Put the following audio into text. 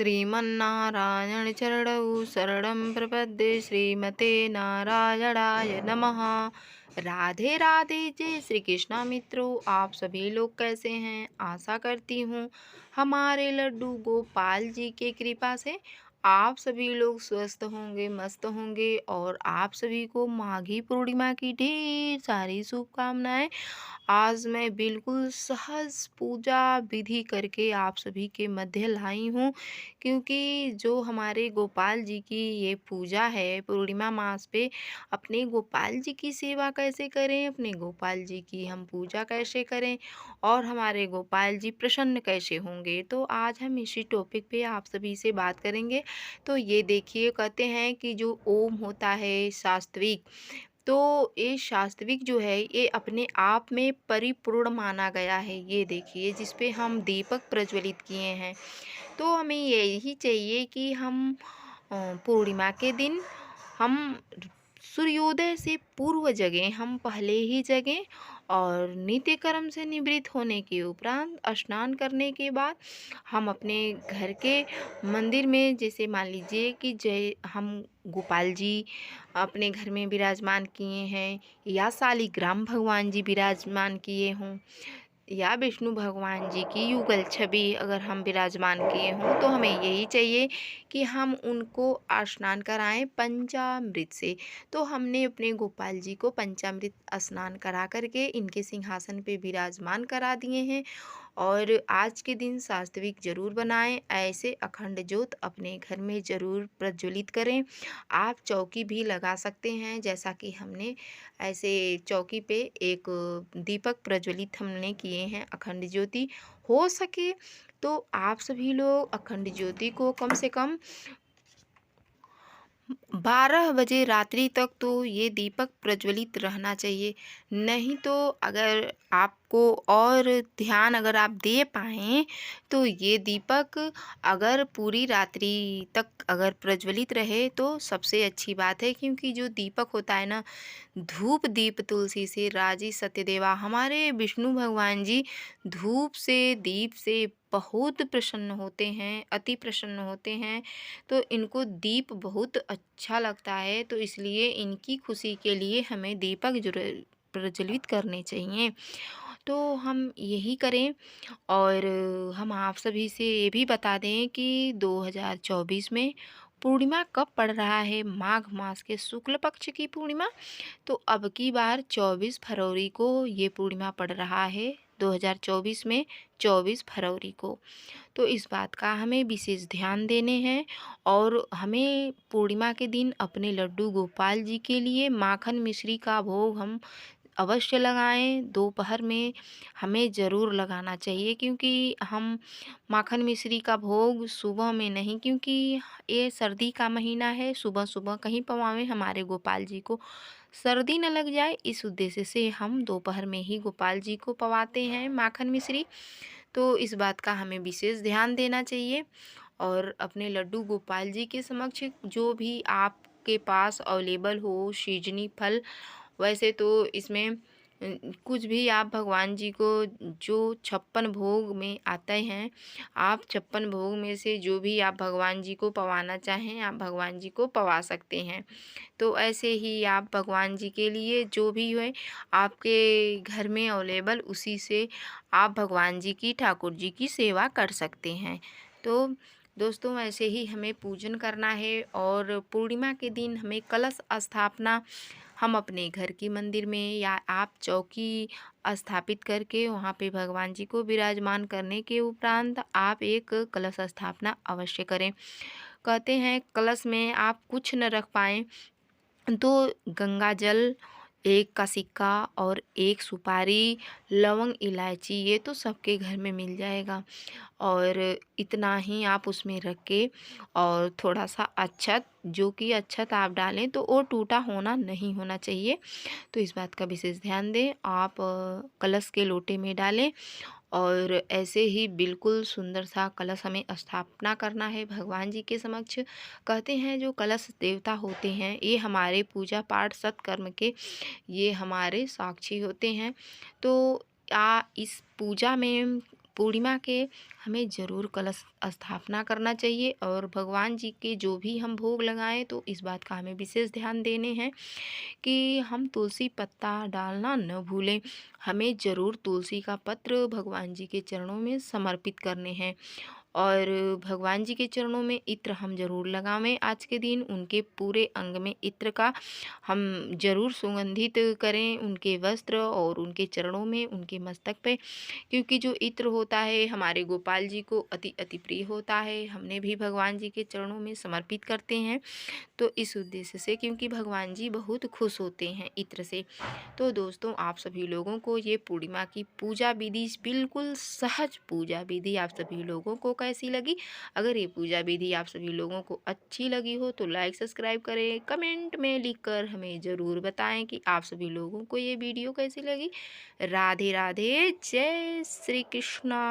श्रीमन्नारायण चरणौ शरणं प्रपद्ये श्रीमते नारायणाय नमः। राधे राधे, जय श्री कृष्णा मित्रों। आप सभी लोग कैसे हैं? आशा करती हूँ हमारे लड्डू गोपाल जी के कृपा से आप सभी लोग स्वस्थ होंगे, मस्त होंगे। और आप सभी को माघी पूर्णिमा की ढेर सारी शुभकामनाएं। आज मैं बिल्कुल सहज पूजा विधि करके आप सभी के मध्य लाई हूँ, क्योंकि जो हमारे गोपाल जी की ये पूजा है पूर्णिमा मास पे, अपने गोपाल जी की सेवा कैसे करें, अपने गोपाल जी की हम पूजा कैसे करें और हमारे गोपाल जी प्रसन्न कैसे होंगे, तो आज हम इसी टॉपिक पे आप सभी से बात करेंगे। तो ये देखिए, कहते हैं कि जो ओम होता है शास्त्रिक, तो ये शास्त्रिक जो है ये अपने आप में परिपूर्ण माना गया है। ये देखिए, जिस पे हम दीपक प्रज्वलित किए हैं। तो हमें यही चाहिए कि हम पूर्णिमा के दिन हम सूर्योदय से पूर्व जगें, हम पहले ही जगें और नित्य कर्म से निवृत्त होने के उपरांत स्नान करने के बाद हम अपने घर के मंदिर में, जैसे मान लीजिए कि जय हम गोपाल जी अपने घर में विराजमान किए हैं या शालिग्राम भगवान जी विराजमान किए हों या विष्णु भगवान जी की युगल छवि अगर हम विराजमान किए हों, तो हमें यही चाहिए कि हम उनको स्नान कराएं पंचामृत से। तो हमने अपने गोपाल जी को पंचामृत स्नान करा करके इनके सिंहासन पे विराजमान करा दिए हैं। और आज के दिन सात्विक जरूर बनाएं, ऐसे अखंड ज्योत अपने घर में जरूर प्रज्वलित करें। आप चौकी भी लगा सकते हैं, जैसा कि हमने ऐसे चौकी पे एक दीपक प्रज्वलित हमने किए हैं अखंड ज्योति। हो सके तो आप सभी लोग अखंड ज्योति को कम से कम 12 बजे रात्रि तक तो ये दीपक प्रज्वलित रहना चाहिए। नहीं तो अगर आपको और ध्यान अगर आप दे पाएँ तो ये दीपक अगर पूरी रात्रि तक अगर प्रज्वलित रहे तो सबसे अच्छी बात है, क्योंकि जो दीपक होता है ना, धूप दीप तुलसी से राजी सत्यदेवा, हमारे विष्णु भगवान जी धूप से दीप से बहुत प्रसन्न होते हैं, अति प्रसन्न होते हैं। तो इनको दीप बहुत अच्छा लगता है, तो इसलिए इनकी खुशी के लिए हमें दीपक जरूर प्रज्वलित करने चाहिए। तो हम यही करें। और हम आप सभी से ये भी बता दें कि 2024 में पूर्णिमा कब पड़ रहा है, माघ मास के शुक्ल पक्ष की पूर्णिमा। तो अब की बार 24 फरवरी को ये पूर्णिमा पड़ रहा है, 2024 में 24 फरवरी को। तो इस बात का हमें विशेष ध्यान देने हैं। और हमें पूर्णिमा के दिन अपने लड्डू गोपाल जी के लिए माखन मिश्री का भोग हम अवश्य लगाएं। दोपहर में हमें ज़रूर लगाना चाहिए, क्योंकि हम माखन मिश्री का भोग सुबह में नहीं, क्योंकि ये सर्दी का महीना है। सुबह सुबह कहीं पवावें, हमारे गोपाल जी को सर्दी न लग जाए, इस उद्देश्य से हम दोपहर में ही गोपाल जी को पवाते हैं माखन मिश्री। तो इस बात का हमें विशेष ध्यान देना चाहिए। और अपने लड्डू गोपाल जी के समक्ष जो भी आपके पास अवेलेबल हो सीजनी फल, वैसे तो इसमें कुछ भी आप भगवान जी को जो 56 भोग में आते हैं, आप 56 भोग में से जो भी आप भगवान जी को पवाना चाहें, आप भगवान जी को पवा सकते हैं। तो ऐसे ही आप भगवान जी के लिए जो भी है आपके घर में अवेलेबल, उसी से आप भगवान जी की, ठाकुर जी की सेवा कर सकते हैं। तो दोस्तों, ऐसे ही हमें पूजन करना है। और पूर्णिमा के दिन हमें कलश स्थापना हम अपने घर की मंदिर में या आप चौकी स्थापित करके वहाँ पे भगवान जी को विराजमान करने के उपरांत आप एक कलश स्थापना अवश्य करें। कहते हैं कलश में आप कुछ न रख पाएँ तो गंगा जल, एक का सिक्का और एक सुपारी, लवंग, इलायची, ये तो सबके घर में मिल जाएगा। और इतना ही आप उसमें रख के और थोड़ा सा अक्षत, जो कि अक्षत आप डालें तो वो टूटा होना नहीं होना चाहिए। तो इस बात का विशेष ध्यान दें। आप कलश के लोटे में डालें और ऐसे ही बिल्कुल सुंदर सा कलश हमें स्थापना करना है भगवान जी के समक्ष। कहते हैं जो कलश देवता होते हैं ये हमारे पूजा पाठ सत्कर्म के ये हमारे साक्षी होते हैं। तो इस पूजा में पूर्णिमा के हमें ज़रूर कलश स्थापना करना चाहिए और भगवान जी के जो भी हम भोग लगाएं तो इस बात का हमें विशेष ध्यान देने हैं कि हम तुलसी पत्ता डालना न भूलें। हमें ज़रूर तुलसी का पत्र भगवान जी के चरणों में समर्पित करने हैं और भगवान जी के चरणों में इत्र हम ज़रूर लगावें। आज के दिन उनके पूरे अंग में इत्र का हम ज़रूर सुगंधित करें, उनके वस्त्र और उनके चरणों में, उनके मस्तक पे, क्योंकि जो इत्र होता है हमारे गोपाल जी को अति अति प्रिय होता है। हमने भी भगवान जी के चरणों में समर्पित करते हैं तो इस उद्देश्य से, क्योंकि भगवान जी बहुत खुश होते हैं इत्र से। तो दोस्तों, आप सभी लोगों को ये पूर्णिमा की पूजा विधि, बिल्कुल सहज पूजा विधि, आप सभी लोगों को कैसी लगी? अगर ये पूजा विधि आप सभी लोगों को अच्छी लगी हो तो लाइक सब्सक्राइब करें, कमेंट में लिखकर हमें ज़रूर बताएं कि आप सभी लोगों को ये वीडियो कैसी लगी। राधे राधे, जय श्री कृष्णा।